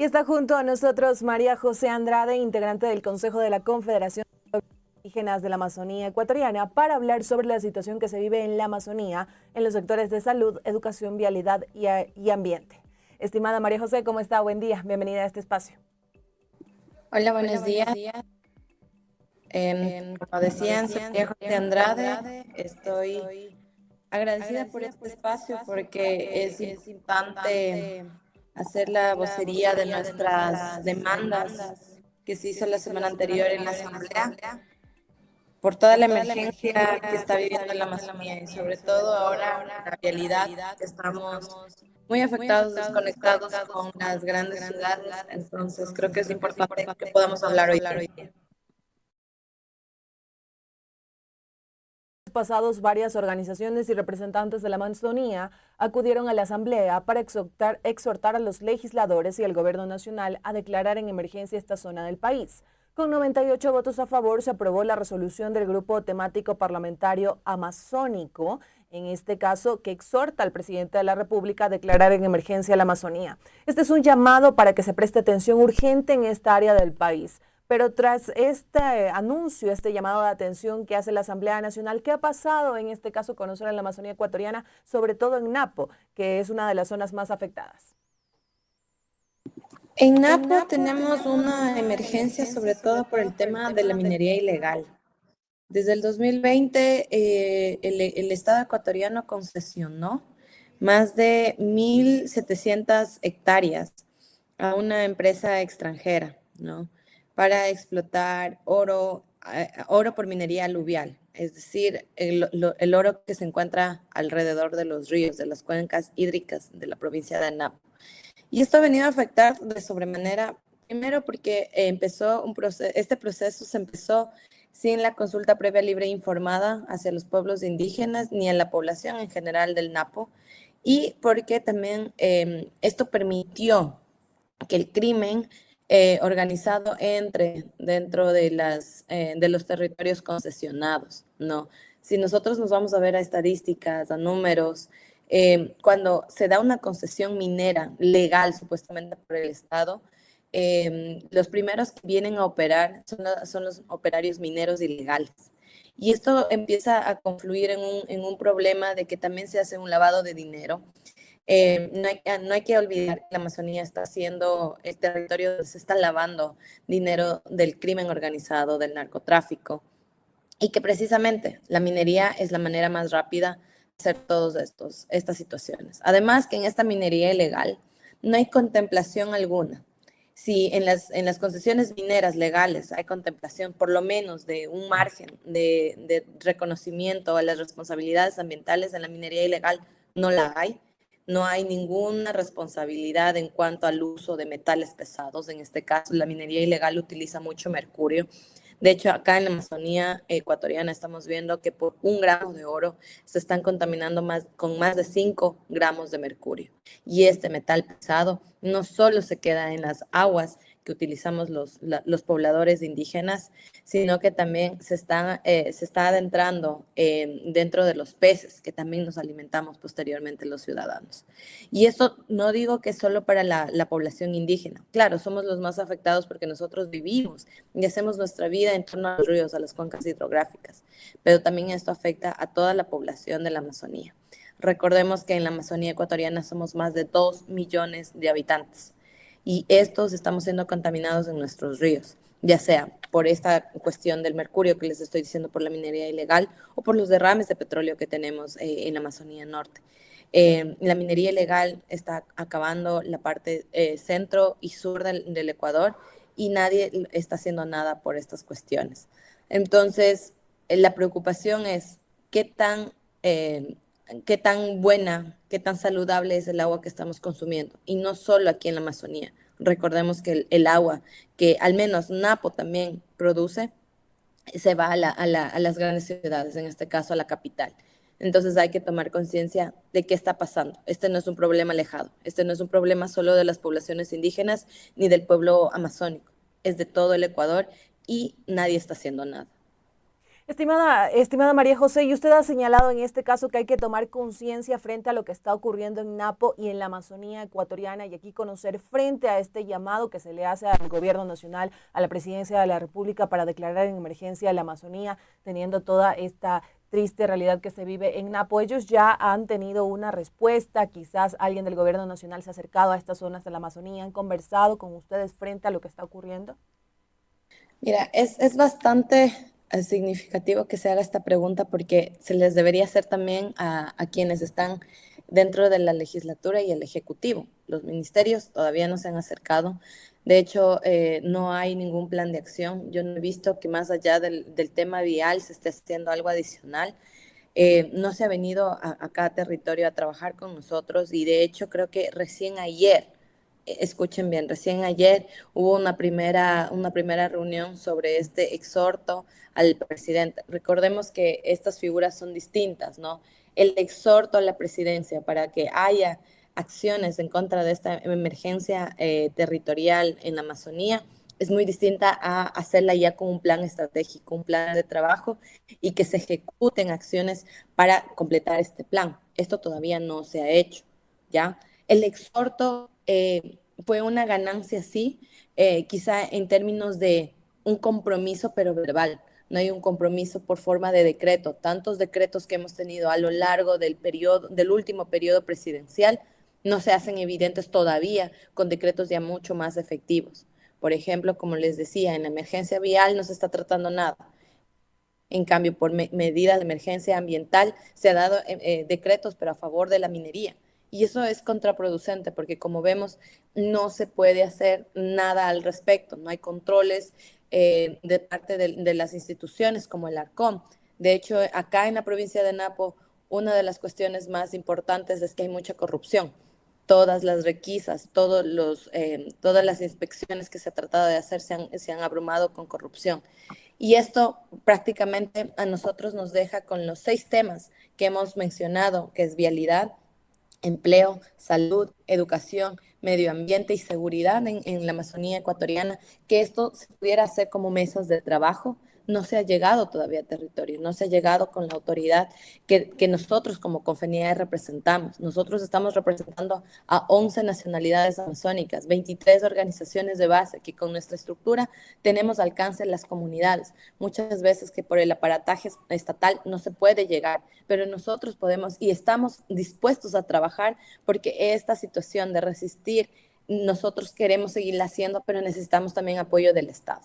Y está junto a nosotros María José Andrade, integrante del Consejo de la Confederación de Pueblos Indígenas de la Amazonía Ecuatoriana, para hablar sobre la situación que se vive en la Amazonía en los sectores de salud, educación, vialidad y ambiente. Estimada María José, ¿cómo está? Buen día, bienvenida a este espacio. Hola, buenos días. Como decían, soy María José Andrade. Estoy agradecida por este espacio porque es importante hacer la vocería de nuestras demandas que se hizo la semana anterior en la Asamblea por toda la emergencia que está viviendo la Amazonía y sobre todo ahora la realidad que estamos muy afectados, desconectados con las grandes ciudades. Entonces creo que es importante que podamos hablar hoy día. Pasados, varias organizaciones y representantes de la Amazonía acudieron a la Asamblea para exhortar a los legisladores y al Gobierno Nacional a declarar en emergencia esta zona del país. Con 98 votos a favor se aprobó la resolución del Grupo Temático Parlamentario Amazónico, en este caso, que exhorta al presidente de la República a declarar en emergencia la Amazonía. Este es un llamado para que se preste atención urgente en esta área del país. Pero tras este anuncio, este llamado de atención que hace la Asamblea Nacional, ¿qué ha pasado en este caso con nosotros en la Amazonía ecuatoriana, sobre todo en Napo, que es una de las zonas más afectadas? En Napo tenemos una emergencia sobre todo por el tema de la minería ilegal. Desde el 2020, el Estado ecuatoriano concesionó más de 1.700 hectáreas a una empresa extranjera, ¿no? Para explotar oro por minería aluvial, es decir, el oro que se encuentra alrededor de los ríos, de las cuencas hídricas de la provincia de Napo. Y esto ha venido a afectar de sobremanera, primero porque este proceso se empezó sin la consulta previa libre e informada hacia los pueblos indígenas ni a la población en general del Napo, y porque también esto permitió que el crimen organizado entre dentro de los territorios concesionados, ¿no? Si nosotros nos vamos a ver a estadísticas, a números, cuando se da una concesión minera legal, supuestamente por el Estado, los primeros que vienen a operar son los operarios mineros ilegales. Y esto empieza a confluir en un problema de que también se hace un lavado de dinero. No hay que olvidar que la Amazonía está siendo el territorio donde se está lavando dinero del crimen organizado, del narcotráfico, y que precisamente la minería es la manera más rápida de hacer todas estas situaciones. Además que en esta minería ilegal no hay contemplación alguna. Si en las concesiones mineras legales hay contemplación por lo menos de un margen de reconocimiento a las responsabilidades ambientales, en la minería ilegal no la hay. No hay ninguna responsabilidad en cuanto al uso de metales pesados. En este caso, la minería ilegal utiliza mucho mercurio. De hecho, acá en la Amazonía ecuatoriana estamos viendo que por 1 gramo de oro se están contaminando con más de 5 gramos de mercurio. Y este metal pesado no solo se queda en las aguas que utilizamos los pobladores indígenas, sino que también se está adentrando dentro de los peces que también nos alimentamos posteriormente los ciudadanos. Y esto no digo que es solo para la población indígena. Claro, somos los más afectados porque nosotros vivimos y hacemos nuestra vida en torno a los ríos, a las cuencas hidrográficas, pero también esto afecta a toda la población de la Amazonía. Recordemos que en la Amazonía ecuatoriana somos más de 2 millones de habitantes y estos estamos siendo contaminados en nuestros ríos, ya sea por esta cuestión del mercurio que les estoy diciendo, por la minería ilegal o por los derrames de petróleo que tenemos en la Amazonía Norte. La minería ilegal está acabando la parte centro y sur del Ecuador y nadie está haciendo nada por estas cuestiones. Entonces, la preocupación es qué tan buena, qué tan saludable es el agua que estamos consumiendo. Y no solo aquí en la Amazonía. Recordemos que el agua que al menos Napo también produce se va a las grandes ciudades, en este caso a la capital. Entonces hay que tomar conciencia de qué está pasando. Este no es un problema alejado, este no es un problema solo de las poblaciones indígenas ni del pueblo amazónico, es de todo el Ecuador y nadie está haciendo nada. Estimada María José, y usted ha señalado en este caso que hay que tomar conciencia frente a lo que está ocurriendo en Napo y en la Amazonía ecuatoriana y aquí conocer frente a este llamado que se le hace al gobierno nacional, a la presidencia de la República para declarar en emergencia la Amazonía, teniendo toda esta triste realidad que se vive en Napo. Ellos ya han tenido una respuesta, quizás alguien del gobierno nacional se ha acercado a estas zonas de la Amazonía, han conversado con ustedes frente a lo que está ocurriendo. Mira, es bastante significativo que se haga esta pregunta porque se les debería hacer también a quienes están dentro de la legislatura y el ejecutivo. Los ministerios todavía no se han acercado. De hecho, no hay ningún plan de acción. Yo no he visto que más allá del tema vial se esté haciendo algo adicional. No se ha venido acá a territorio a trabajar con nosotros y de hecho creo que recién ayer, escuchen bien, recién ayer hubo una primera reunión sobre este exhorto al presidente. Recordemos que estas figuras son distintas, ¿no? El exhorto a la presidencia para que haya acciones en contra de esta emergencia territorial en la Amazonía es muy distinta a hacerla ya con un plan estratégico, un plan de trabajo y que se ejecuten acciones para completar este plan. Esto todavía no se ha hecho, ¿ya? El exhorto fue una ganancia, sí, quizá en términos de un compromiso, pero verbal. No hay un compromiso por forma de decreto. Tantos decretos que hemos tenido a lo largo del último periodo presidencial, no se hacen evidentes todavía con decretos ya mucho más efectivos. Por ejemplo, como les decía, en la emergencia vial no se está tratando nada. En cambio, por medidas de emergencia ambiental se ha dado decretos, pero a favor de la minería. Y eso es contraproducente porque, como vemos, no se puede hacer nada al respecto. No hay controles de parte de las instituciones como el ARCOM. De hecho, acá en la provincia de Napo, una de las cuestiones más importantes es que hay mucha corrupción. Todas las requisas, todas las inspecciones que se ha tratado de hacer se han abrumado con corrupción. Y esto prácticamente a nosotros nos deja con los 6 temas que hemos mencionado, que es vialidad, empleo, salud, educación, medio ambiente y seguridad en la Amazonía ecuatoriana, que esto se pudiera hacer como mesas de trabajo. No se ha llegado todavía a territorio, no se ha llegado con la autoridad que nosotros como Confenidad representamos. Nosotros estamos representando a 11 nacionalidades amazónicas, 23 organizaciones de base que con nuestra estructura tenemos alcance en las comunidades. Muchas veces que por el aparataje estatal no se puede llegar, pero nosotros podemos y estamos dispuestos a trabajar porque esta situación de resistir, nosotros queremos seguirla haciendo, pero necesitamos también apoyo del Estado.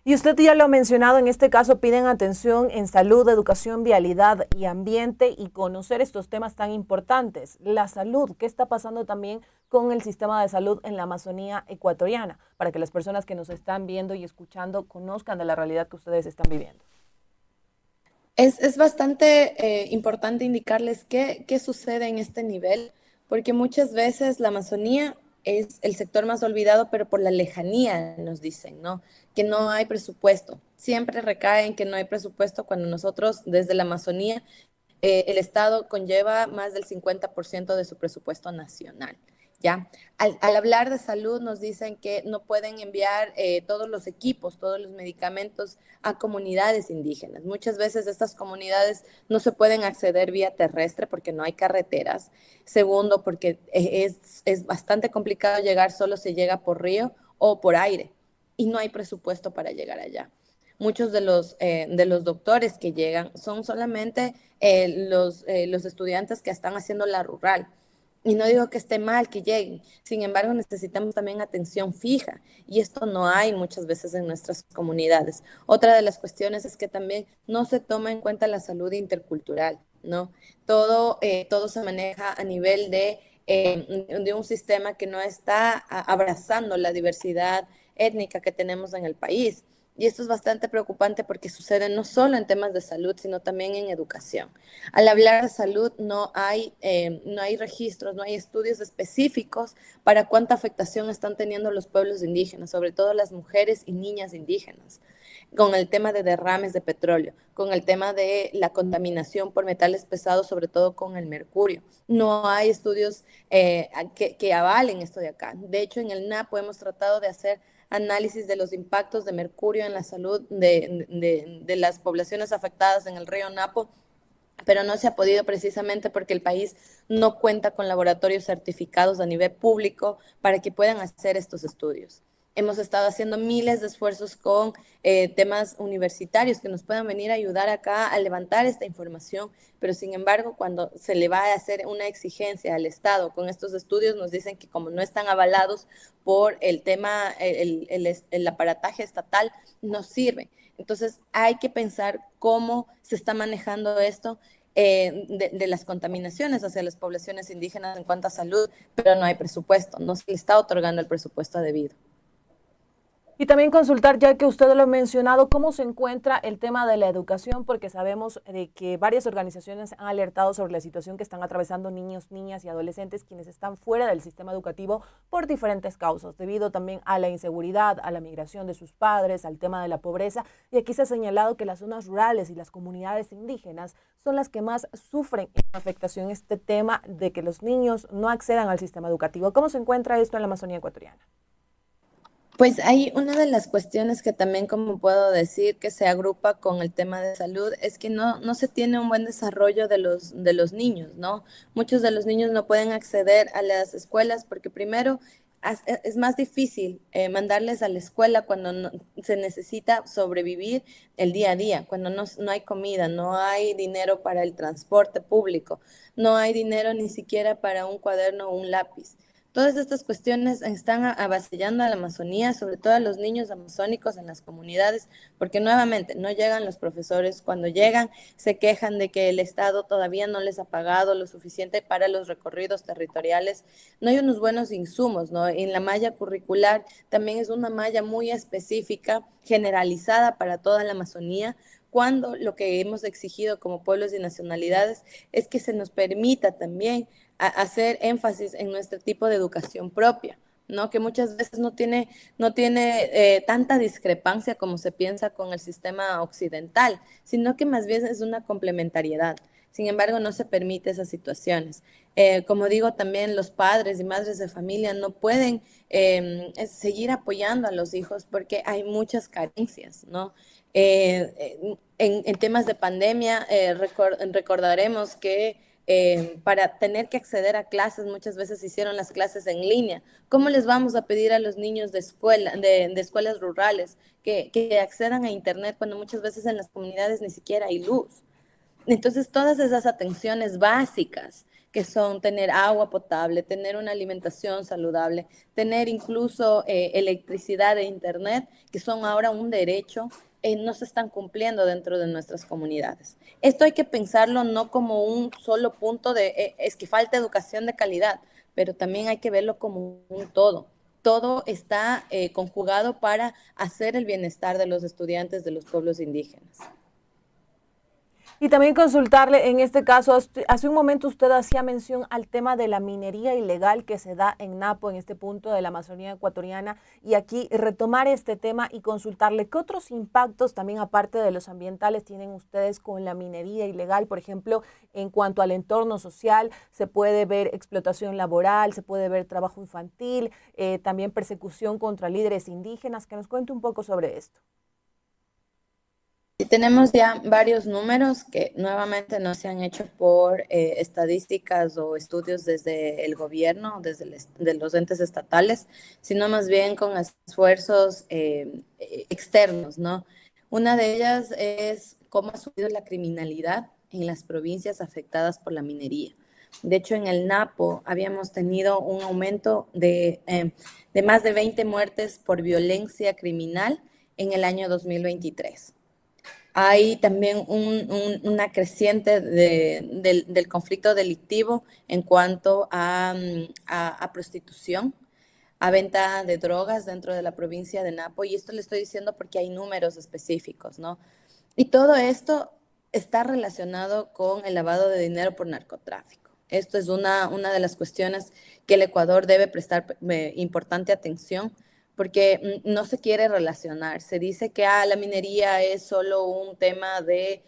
Y usted ya lo ha mencionado, en este caso piden atención en salud, educación, vialidad y ambiente y conocer estos temas tan importantes. La salud, ¿qué está pasando también con el sistema de salud en la Amazonía ecuatoriana? Para que las personas que nos están viendo y escuchando conozcan de la realidad que ustedes están viviendo. Es bastante importante indicarles qué sucede en este nivel, porque muchas veces la Amazonía es el sector más olvidado, pero por la lejanía nos dicen, ¿no? Que no hay presupuesto. Siempre recae en que no hay presupuesto cuando nosotros desde la Amazonía, el Estado conlleva más del 50% de su presupuesto nacional. ¿Ya? Al hablar de salud nos dicen que no pueden enviar todos los equipos, todos los medicamentos a comunidades indígenas. Muchas veces estas comunidades no se pueden acceder vía terrestre porque no hay carreteras. Segundo, porque es bastante complicado llegar, solo se llega por río o por aire y no hay presupuesto para llegar allá. Muchos de los doctores que llegan son solamente los estudiantes que están haciendo la rural. Y no digo que esté mal que lleguen, sin embargo necesitamos también atención fija y esto no hay muchas veces en nuestras comunidades. Otra de las cuestiones es que también no se toma en cuenta la salud intercultural, ¿no? Todo se maneja a nivel de un sistema que no está abrazando la diversidad étnica que tenemos en el país. Y esto es bastante preocupante porque sucede no solo en temas de salud, sino también en educación. Al hablar de salud no hay registros, no hay estudios específicos para cuánta afectación están teniendo los pueblos indígenas, sobre todo las mujeres y niñas indígenas, con el tema de derrames de petróleo, con el tema de la contaminación por metales pesados, sobre todo con el mercurio. No hay estudios que avalen esto de acá. De hecho, en el NAPO hemos tratado de hacer análisis de los impactos de mercurio en la salud de las poblaciones afectadas en el río Napo, pero no se ha podido precisamente porque el país no cuenta con laboratorios certificados a nivel público para que puedan hacer estos estudios. Hemos estado haciendo miles de esfuerzos con temas universitarios que nos puedan venir a ayudar acá a levantar esta información, pero sin embargo, cuando se le va a hacer una exigencia al Estado con estos estudios, nos dicen que como no están avalados por el tema, el aparataje estatal, no sirve. Entonces hay que pensar cómo se está manejando esto de las contaminaciones hacia las poblaciones indígenas en cuanto a salud, pero no hay presupuesto, no se le está otorgando el presupuesto debido. Y también consultar, ya que usted lo ha mencionado, cómo se encuentra el tema de la educación, porque sabemos de que varias organizaciones han alertado sobre la situación que están atravesando niños, niñas y adolescentes quienes están fuera del sistema educativo por diferentes causas, debido también a la inseguridad, a la migración de sus padres, al tema de la pobreza. Y aquí se ha señalado que las zonas rurales y las comunidades indígenas son las que más sufren esta afectación, este tema de que los niños no accedan al sistema educativo. ¿Cómo se encuentra esto en la Amazonía ecuatoriana? Pues hay una de las cuestiones que también, como puedo decir, que se agrupa con el tema de salud, es que no se tiene un buen desarrollo de los niños, ¿no? Muchos de los niños no pueden acceder a las escuelas porque primero es más difícil mandarles a la escuela cuando se necesita sobrevivir el día a día, cuando no hay comida, no hay dinero para el transporte público, no hay dinero ni siquiera para un cuaderno o un lápiz. Todas estas cuestiones están avasallando a la Amazonía, sobre todo a los niños amazónicos en las comunidades, porque nuevamente no llegan los profesores. Cuando llegan, se quejan de que el Estado todavía no les ha pagado lo suficiente para los recorridos territoriales. No hay unos buenos insumos, ¿no? En la malla curricular también es una malla muy específica, generalizada para toda la Amazonía, cuando lo que hemos exigido como pueblos y nacionalidades es que se nos permita también hacer énfasis en nuestro tipo de educación propia, ¿no? Que muchas veces no tiene tanta discrepancia como se piensa con el sistema occidental, sino que más bien es una complementariedad. Sin embargo, no se permite esas situaciones. Como digo, también los padres y madres de familia no pueden seguir apoyando a los hijos porque hay muchas carencias, ¿no? En temas de pandemia, recordaremos que para tener que acceder a clases, muchas veces hicieron las clases en línea. ¿Cómo les vamos a pedir a los niños de escuelas rurales que accedan a Internet cuando muchas veces en las comunidades ni siquiera hay luz? Entonces, todas esas atenciones básicas que son tener agua potable, tener una alimentación saludable, tener incluso electricidad e internet, que son ahora un derecho, no se están cumpliendo dentro de nuestras comunidades. Esto hay que pensarlo no como un solo punto de es que falta educación de calidad, pero también hay que verlo como un todo. Todo está conjugado para hacer el bienestar de los estudiantes de los pueblos indígenas. Y también consultarle, en este caso, hace un momento usted hacía mención al tema de la minería ilegal que se da en Napo, en este punto de la Amazonía ecuatoriana, y aquí retomar este tema y consultarle qué otros impactos también aparte de los ambientales tienen ustedes con la minería ilegal, por ejemplo, en cuanto al entorno social, se puede ver explotación laboral, se puede ver trabajo infantil, también persecución contra líderes indígenas, que nos cuente un poco sobre esto. Y tenemos ya varios números que nuevamente no se han hecho por estadísticas o estudios desde el gobierno, de los entes estatales, sino más bien con esfuerzos externos, ¿no? Una de ellas es cómo ha subido la criminalidad en las provincias afectadas por la minería. De hecho, en el Napo habíamos tenido un aumento de más de 20 muertes por violencia criminal en el año 2023. Hay también una creciente del conflicto delictivo en cuanto a prostitución, a venta de drogas dentro de la provincia de Napo, y esto le estoy diciendo porque hay números específicos, ¿no? Y todo esto está relacionado con el lavado de dinero por narcotráfico. Esto es una de las cuestiones que el Ecuador debe prestar importante atención porque no se quiere relacionar. Se dice que la minería es solo un tema de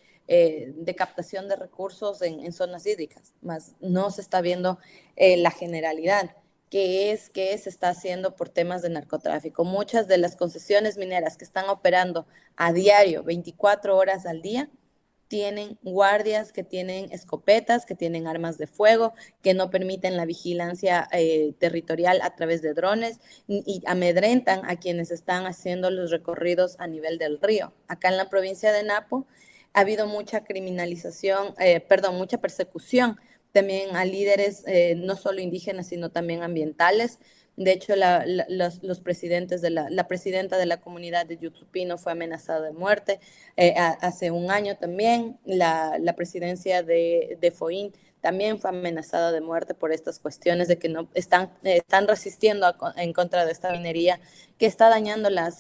captación de recursos en zonas hídricas, más no se está viendo la generalidad, que se está haciendo por temas de narcotráfico. Muchas de las concesiones mineras que están operando a diario, 24 horas al día, tienen guardias que tienen escopetas, que tienen armas de fuego, que no permiten la vigilancia territorial a través de drones y amedrentan a quienes están haciendo los recorridos a nivel del río. Acá en la provincia de Napo ha habido mucha criminalización, mucha persecución también a líderes no solo indígenas, sino también ambientales. De hecho, los presidentes la presidenta de la comunidad de Yutsupino fue amenazada de muerte hace un año también. La presidencia de FOIN también fue amenazada de muerte por estas cuestiones de que no están resistiendo en contra de esta minería que está dañando la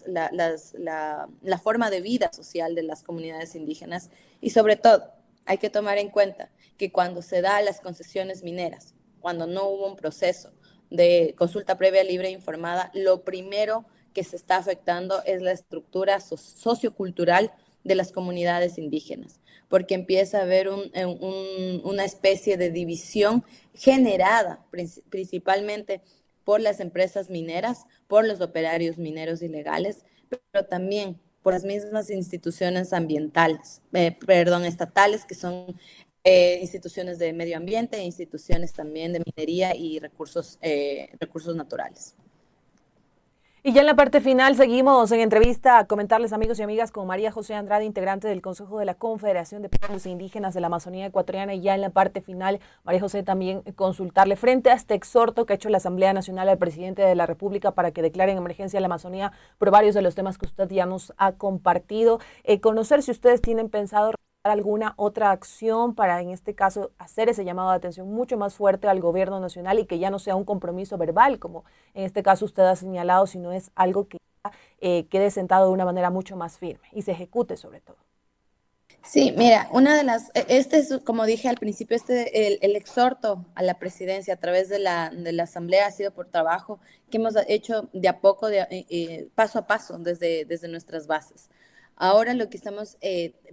forma de vida social de las comunidades indígenas. Y sobre todo, hay que tomar en cuenta que cuando se da las concesiones mineras, cuando no hubo un proceso de consulta previa libre e informada, lo primero que se está afectando es la estructura sociocultural de las comunidades indígenas, porque empieza a haber una especie de división generada principalmente por las empresas mineras, por los operarios mineros ilegales, pero también por las mismas instituciones estatales, que son instituciones de medio ambiente, instituciones también de minería y recursos naturales. Y ya en la parte final seguimos en entrevista a comentarles, amigos y amigas, con María José Andrade, integrante del Consejo de la Confederación de Pueblos Indígenas de la Amazonía Ecuatoriana. Y ya en la parte final, María José, también consultarle frente a este exhorto que ha hecho la Asamblea Nacional al presidente de la República para que declare en emergencia la Amazonía por varios de los temas que usted ya nos ha compartido. Conocer si ustedes tienen pensado alguna otra acción para, en este caso, hacer ese llamado de atención mucho más fuerte al gobierno nacional y que ya no sea un compromiso verbal, como en este caso usted ha señalado, sino es algo que quede sentado de una manera mucho más firme y se ejecute sobre todo. Sí, mira, como dije al principio, el exhorto a la presidencia a través de la Asamblea ha sido por trabajo que hemos hecho de a poco, paso a paso, desde nuestras bases. Ahora lo que estamos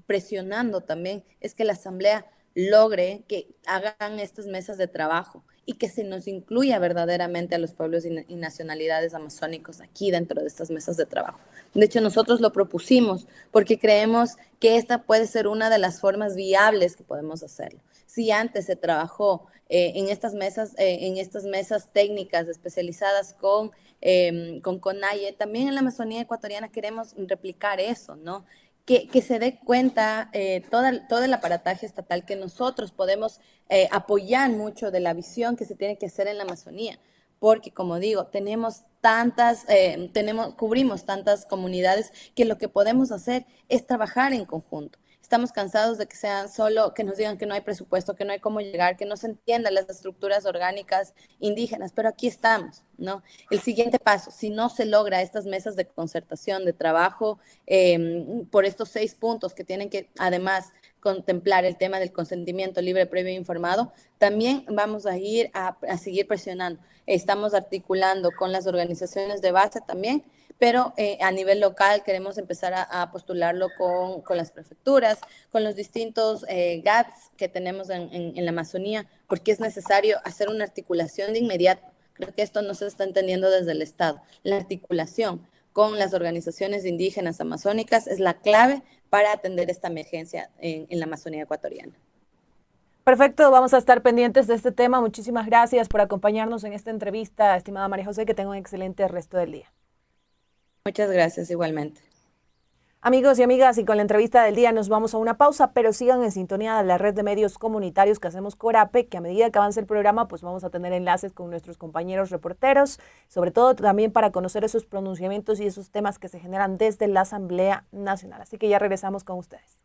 presionando también es que la Asamblea logre que hagan estas mesas de trabajo y que se nos incluya verdaderamente a los pueblos y nacionalidades amazónicos aquí dentro de estas mesas de trabajo. De hecho, nosotros lo propusimos porque creemos que esta puede ser una de las formas viables que podemos hacerlo. Si antes se trabajó en estas mesas técnicas especializadas con CONAIE, también en la Amazonía ecuatoriana queremos replicar eso, ¿no? Que se dé cuenta todo el aparataje estatal que nosotros podemos apoyar mucho de la visión que se tiene que hacer en la Amazonía, porque como digo, cubrimos tantas comunidades que lo que podemos hacer es trabajar en conjunto. Estamos cansados de que sean solo, que nos digan que no hay presupuesto, que no hay cómo llegar, que no se entiendan las estructuras orgánicas indígenas, pero aquí estamos, ¿no? El siguiente paso, si no se logra estas mesas de concertación, de trabajo, por estos 6 puntos que tienen que además contemplar el tema del consentimiento libre, previo e informado, también vamos a ir a seguir presionando. Estamos articulando con las organizaciones de base también, pero a nivel local queremos empezar a postularlo con las prefecturas, con los distintos GATS que tenemos en la Amazonía, porque es necesario hacer una articulación de inmediato. Creo que esto no se está entendiendo desde el Estado. La articulación con las organizaciones indígenas amazónicas es la clave para atender esta emergencia en la Amazonía ecuatoriana. Perfecto, vamos a estar pendientes de este tema. Muchísimas gracias por acompañarnos en esta entrevista, estimada María José, que tenga un excelente resto del día. Muchas gracias, igualmente. Amigos y amigas, y con la entrevista del día nos vamos a una pausa, pero sigan en sintonía de la red de medios comunitarios que hacemos Corape, que a medida que avance el programa, pues vamos a tener enlaces con nuestros compañeros reporteros, sobre todo también para conocer esos pronunciamientos y esos temas que se generan desde la Asamblea Nacional. Así que ya regresamos con ustedes.